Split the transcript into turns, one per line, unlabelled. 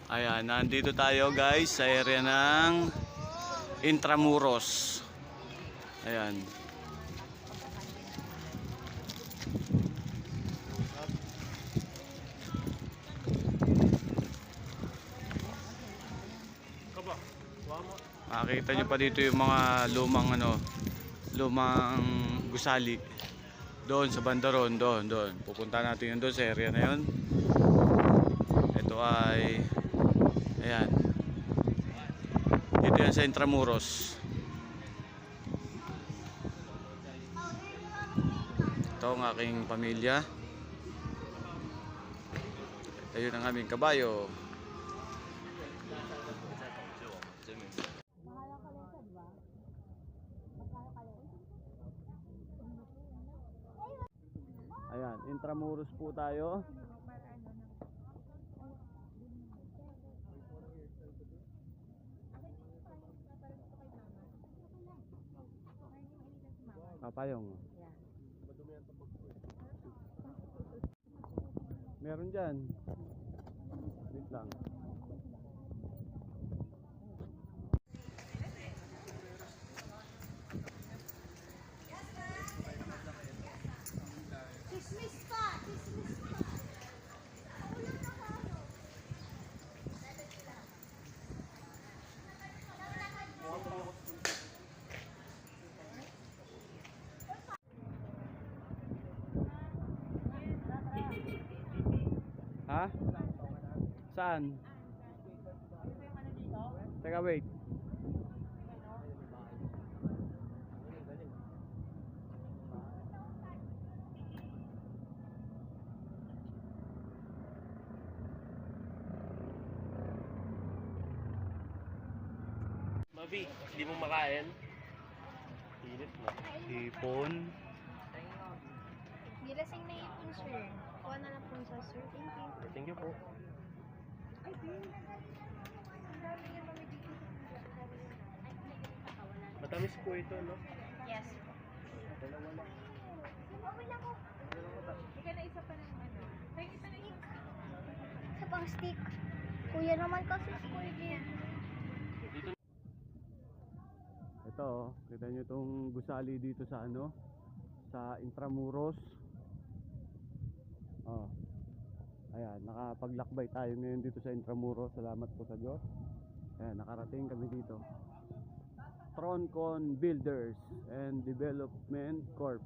Ayan, nandito tayo guys sa area ng Intramuros. Ayan. Makikita nyo pa dito yung mga lumang gusali. Doon sa bandaron, doon. Pupunta natin yun doon sa area na yun. Ito ay, ayan. Dito yan sa Intramuros. Ito ang aking pamilya. Ayun ang aming kabayo. Ayan, Intramuros po tayo. Papayong. Meron dyan. Wait lang.
Kismis pa! Kismis pa!
Ha? Saan? Teka, wait.
Mavi, hindi mo makain? Init na.
Ipon.
Nilasing na ipon, sir. Kuha na lang po sa sir. Thank you.
Thank you po.
Ay, Ben. Ang dami niya mami dito.
Matamis po ito, no?
Yes.
Dalawa lang.
Okay lang ko. Ika na isa pa ng ano. Kaya isa na yung sa pang stick. Kuya naman kasi squid yan.
Ito, kita nyo itong gusali dito sa sa Intramuros. Oh. Ayan, nakapaglakbay tayo ngayon dito sa Intramuros. Salamat po sa Diyos. Ayan, nakarating kami dito. Troncon Builders and Development Corp.